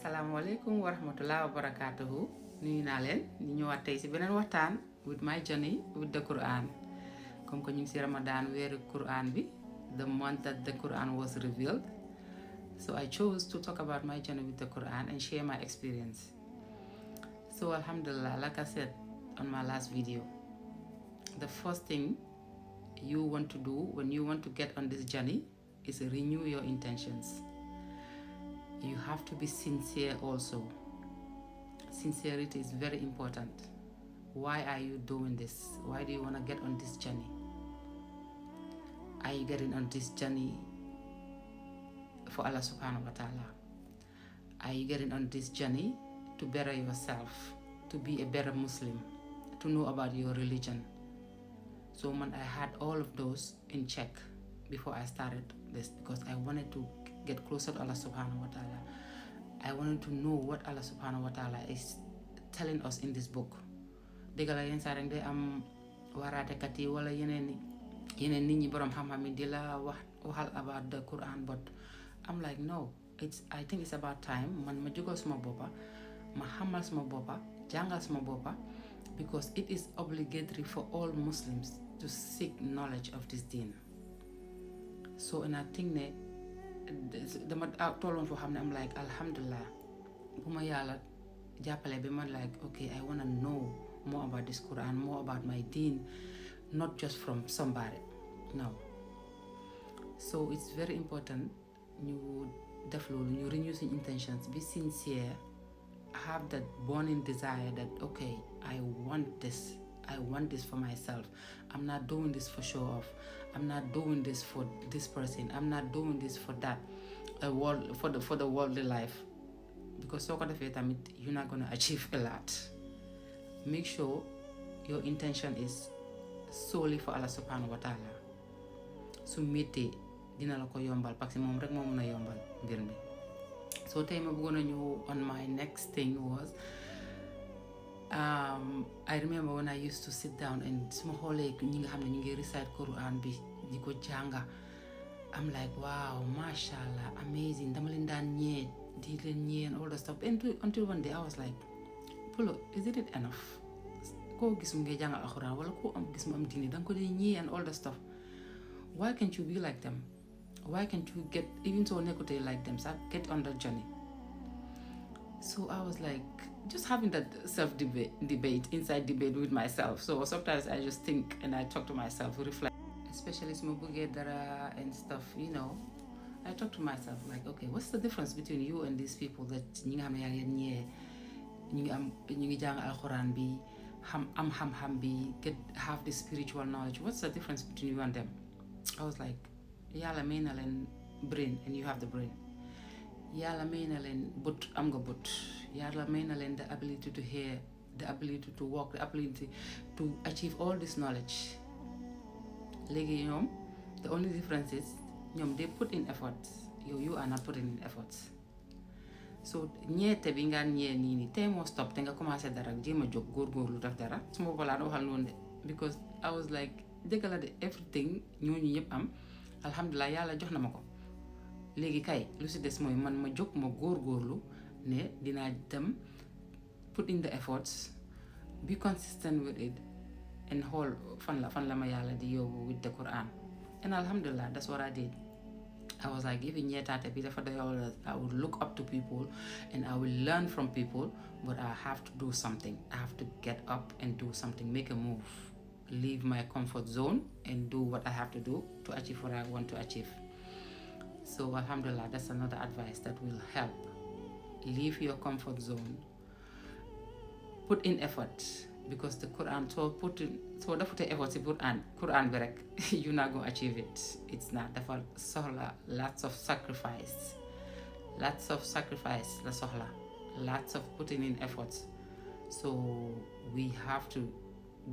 Assalamualaikum warahmatullahi wabarakatuh. Nuyu naa leen ñu ñëwaat tey ci beneen waxtaan with my journey with the Quran. Comme que ñu ngi ci Ramadan weeru Quran bi, the month that the Quran was revealed. So I chose to talk about my journey with the Quran and share my experience. So alhamdulillah, like I said on my last video, the first thing you want to do when you want to get on this journey is renew your intentions. You have to be sincere also. Sincerity is very important. Why are you doing this? Why do you want to get on this journey? Are you getting on this journey for Allah subhanahu wa ta'ala? Are you getting on this journey to better yourself, to be a better Muslim, to know about your religion? So I had all of those in check before I started this, because I wanted to get closer to Allah subhanahu wa ta'ala. I wanted to know what Allah subhanahu wa ta'ala is telling us in this book. Dëgg la yenn saa rek day am waaraatekat yi wala yeneen nit ñi borom xam-xam yi di la waxal about the Quran, but I'm like no, I think it's about time man ma jógal suma boppa ma xamal suma boppa jàngal suma boppa, because it is obligatory for all Muslims to seek knowledge of this deen. So and I think ne dama tolloon foo xam ne am like alhamdulillah bu ma yàlla jàppale bi ma like okay, I want to know more about this Quran, more about my deen, not just from somebody. No. So it's very important ñu def loolu, ñu renew suñ intentions, be sincere, have that burning desire that okay, I want this for myself. I'm not doing this for show off. I'm not doing this for this person. I'm not doing this for that for the worldly life, because soo ko defee tamit you're not gonna achieve a lot. Make sure your intention is solely for Allah subhanahu wa ta'ala. Su méttee dina la ko yombal parce que moom rek moo mën a yombal mbir mi. So tey ma bëggoon a ñëw on my next thing was I remember when I used to sit down and suma xoolee ñi nga xam ne ñu ngi recite Quran bi di ko jànga, I'm like wow, mashallah, amazing, dama leen daan ñee di leen ñee and all the stuff until one day I was like, Pulo, isn't it enough? Koo gis mu ngay jàngal alxuraan wala koo am gis mu am diine danga ko dee ñee and all the stuff. Why can't you be like them? Why can't you get, even so nekkutee like them, sax get on the journey? So I was like just having that self-debate, inside debate with myself. So sometimes I just think and I talk to myself, reflect, especially suma bëggee dara and stuff, you know. I talk to myself like okay, what's the difference between you and these people that ñi nga xam ne yaa leen ñee ñu ngi jàng alxuraan bi am xam-xam bi have the spiritual knowledge? What's the difference between you and them? I was like yàlla may na leen brain and you have the brain. Yàlla may na leen bët am nga bët. Yàlla may na leen the ability to hear, the ability to walk, the ability to achieve all this knowledge. Léegi ñoom the only difference is ñoom they put in efforts, you are not putting in efforts. So ñeete bi nga ñee nii nii tey moo stop te nga commencé dara jéem a jóg góorgóorlu def dara su ma balaa waxal noonu de, because I was like dëgg la de everything ñooñu ñëpp am alhamdulilah yàlla jox na ma ko. Léegi kay lu si des mooy man ma jóg ma góorgóorlu ne dinaa dem put in the efforts, be consistent with it, and xool fan la ma yàlla di yóbbu with the Quran. And alhamdulillah, that's what I did. I was like even ñeetaate bi dafa doy, I would look up to people and I will learn from people, but I have to do something. I have to get up and do something, make a move, leave my comfort zone and do what I have to do to achieve what I want to achieve. So alhamdulillah, that's another advice that will help. Leave your comfort zone, put in effort, because the Quran so defute effort si Quran bi rek you're not going to achieve it. It's not. Dafa soxla lots of sacrifice la soxla, lots of putting in efforts. So we have to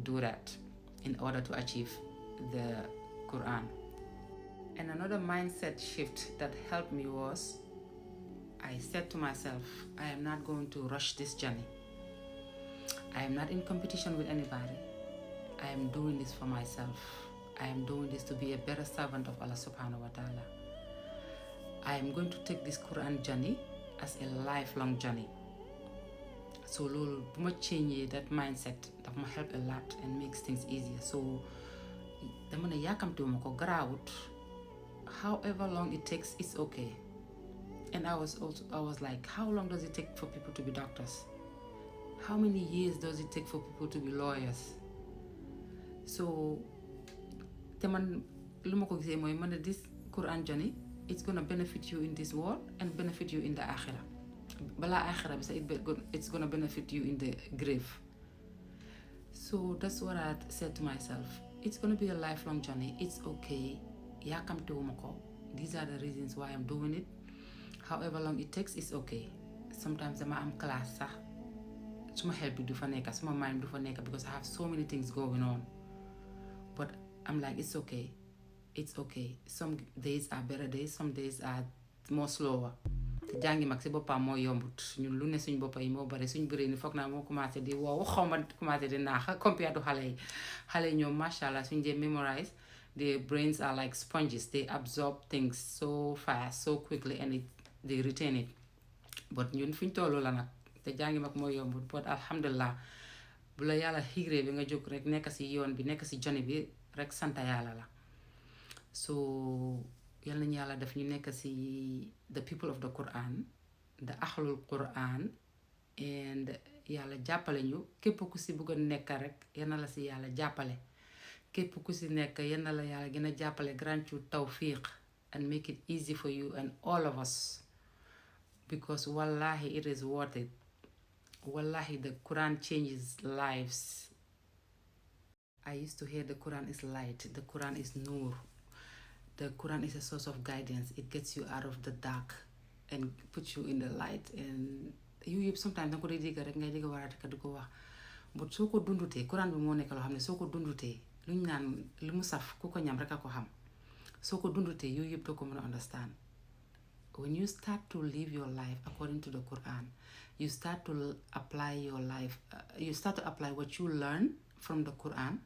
do that in order to achieve the Quran. And another mindset shift that helped me was I said to myself, I am not going to rush this journey. I am not in competition with anybody. I am doing this for myself. I am doing this to be a better servant of Allah subhanahu wa ta'ala. I am going to take this Quran journey as a lifelong journey. So loolu bu ma change that mindset daf ma help a lot and makes things easier. So dama ne yàkkamtiwuma ko garaawut, however long it takes, it's okay. And I was like, how long does it take for people to be doctors? How many years does it take for people to be lawyers? So te man lu ma ko gisee mooy man this Quran journey, it's gonna benefit you in this world and benefit you in the akhira. Bala akhira bi sa it's gonna benefit you in the grave. So that's what I said to myself. It's gonna be a lifelong journey. It's okay. Yàkkamtiwuma ko. These are the reasons why I'm doing it. However long it takes, it's okay. Sometimes dama am class sax suma xel bi du fa nekka, suma mind du fa nekka because I have so many things going on. But I'm like, it's okay. It's okay. Some days are better days, some days are more slower. te jàngi mag si boppam moo yombut, ñun lu ne suñ boppa yi moo bare, suñ bëree ni foog naa moo commencé di wow xawma commencé di naax compared to xale yi ñoom masha Allah suñ dee memorize, their brains are like sponges, they absorb things so fast so quickly and they retain it. But ñun fuñ tollu la nag te jàngi mag moo yombut. But alhamdulillah bu la yàlla xiiree bi nga jóg rek nekk si yoon bi, nekk si joni bi rek santa yàlla la. So yal nañu yàlla def ñu nekk si the people of the Quran, the ahlul Quran, and yàlla jàppale ñu. Képp ku si bëgg a nekk rek yal na la si yàlla jàppale. Képp ku si nekk yal na la yàlla gën a jàppale, grant you tawfiq and make it easy for you and all of us, because wallahi it is worth it. Wallahi the Quran changes lives. I used to hear the Quran is light, the Quran is nur, the Quran is a source of guidance. It gets you out of the dark and puts you in the light. And you yëpp sometimes danga ko dee dégg rek ngay dégg waraate ka di ko wax, but soo ko dundutee Quran bi moo nekk loo xam ne soo ko dundutee lu ñu naan lu mu saf ku ko ñam rek a ko xam. Soo ko dundutee yooyu yëpp doo ko mën a understand. When you start to live your life according to the Quran, you start to apply your life, you start to apply what you learn from the Quran.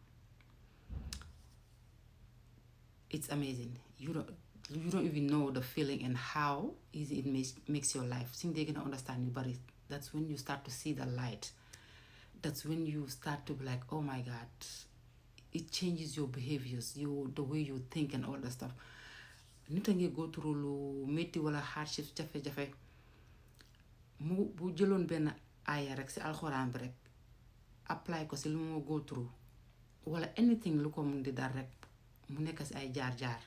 It's amazing. You don't even know the feeling and how easy it makes your life. Think they're gonna understand you, but that's when you start to see the light. That's when you start to be like, oh my God, it changes your behaviors, the way you think and all that stuff. Nit a ngi go through lu métti wala hardships, jafe-jafe, mu bu jëloon benn aaya rek si alxuraan bi rek apply ko si lu mu go through wala anything lu ko mun di dar rek mu nekk si ay jaar-jaar.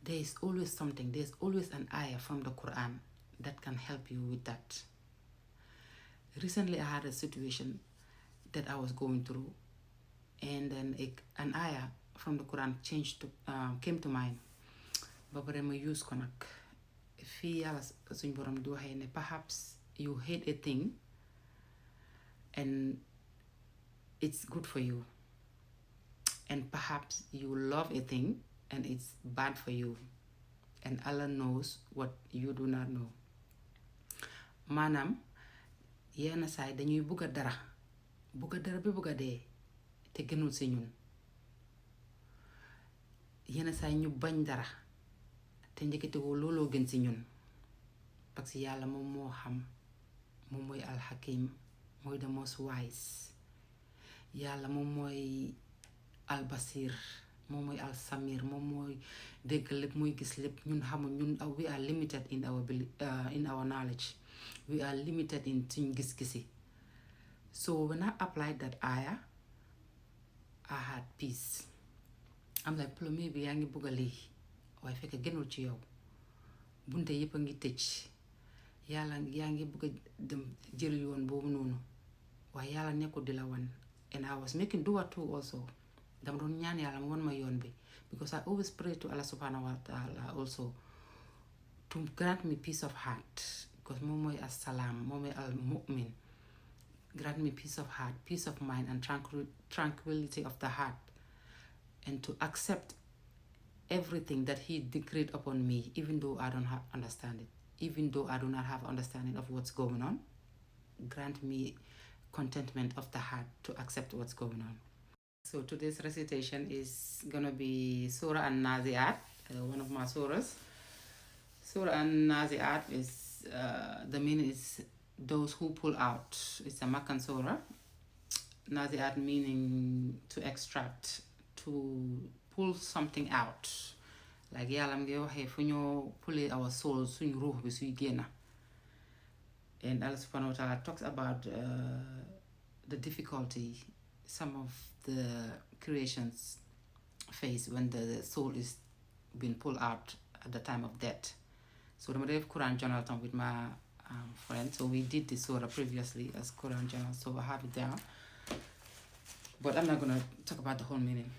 There is always something, there's always an ayah from the Quran that can help you with that. Recently I had a situation that I was going through, and then an ayah from the Quran came to mind. Ba pare ma use ko nag fii yàlla suñ borom di waxee ne perhaps you hate a thing and it's good for you, and perhaps you love a thing and it's bad for you, and Allah knows what you do not know. Maanaam yenn saay dañuy bugga dara bi bugga dee te gënul si ñun. Yenn saay ñu bañ dara te njëkkate woo looloo gën si ñun, parce que yàlla moom moo xam, moom mooy alxakim, mooy the most wise. Yàlla moom mooy albasir, moom mooy alsamir, moom mooy dégg lépp, mooy gis lépp. Ñun xamul, ñun we are limited in our knowledge, we are limited in suñ gis-gisi. So when I applied that ayah, I had peace. I'm like, plombier bi yaa ngi bugg a lii waaye fekk gënul ci yow, bunte yëpp a ngi tëj, yàlla yaa ngi bugg a dem jël yoon boobu noonu waaye yàlla nekkul di la wan. And I was making dua too also. Dama doon ñaan yàlla mu wan ma yoon bi, because I always pray to Allah subhanahu wa ta'ala also to grant me peace of heart, because moom mooy as-salaam, moom mooy al-mu'min. Grant me peace of heart, peace of mind, and tranquility of the heart, and to accept everything that He decreed upon me, even though I don't have understanding, even though I do not have understanding of what's going on. Grant me contentment of the heart to accept what's going on. So today's recitation is gonna be Surah An-Nazi'at, one of my surahs. Surah An-Nazi'at is the meaning is those who pull out. It's a Makkan surah. Nazi'at meaning to extract, to pull something out. Like yàlla mu ngi waxee fu ñoo pull our soul suñ ruux bi suy génna. And Allah subhanahu wa ta'ala talks about the difficulty some of the creations face when the soul is being pulled out at the time of death. So I'm going to Quran journal with my friend. So we did this surah previously as Quran journal, so I have it there. But I'm not going to talk about the whole meaning.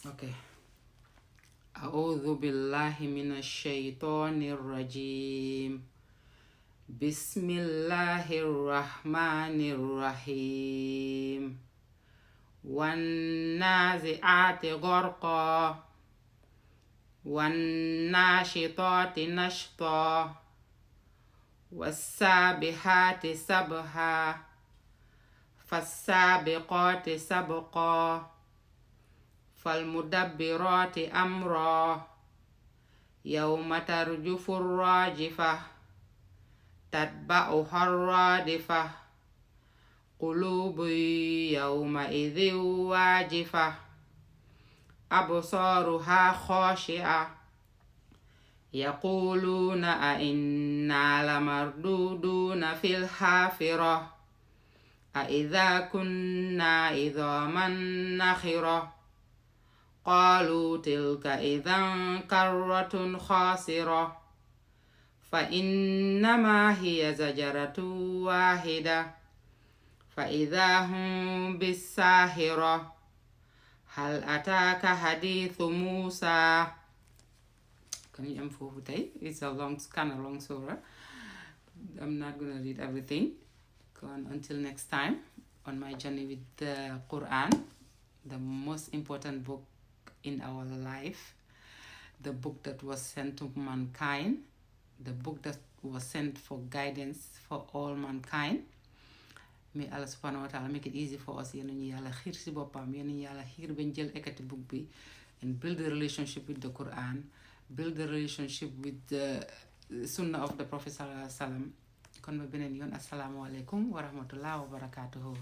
Okay. أعوذ بالله من الشيطان الرجيم. بسم الله الرحمن الرحيم. والنازعات غرقا والناشطات نشطا والسابحات سبحا فالسابقات سبقا فالمدبرات أمرا يوم ترجف الراجفة تتبعها الرادفة قلوب يومئذ واجفة أبصارها خاشعة يقولون أئنا لمردودون في الحافرة أئذا كنا عظاما نخرة قالوا تلك إذا كرة خاسرة فإنما هي زجرة واحدة فإذا هم بالساهرة هل أتاك حديث موسى. Can you move today? It's a kind of long surah. I'm not going to read everything. Until next time on my journey with the Quran, the most important book in our life, the book that was sent to mankind, the book that was sent for guidance for all mankind. May Allah subhanahu wa ta'ala make it easy for us. Yéen ñu Yàlla xiir ci boppam, yéen ñu Yàlla xiir bañ jël ekati book bi and build a relationship with the Quran, build a relationship with the sunnah of the Prophet sallallahu alaihi wasallam. Kon ba beneen yoon, assalaamu alaikum wa rahmatullahi wa barakatuhu.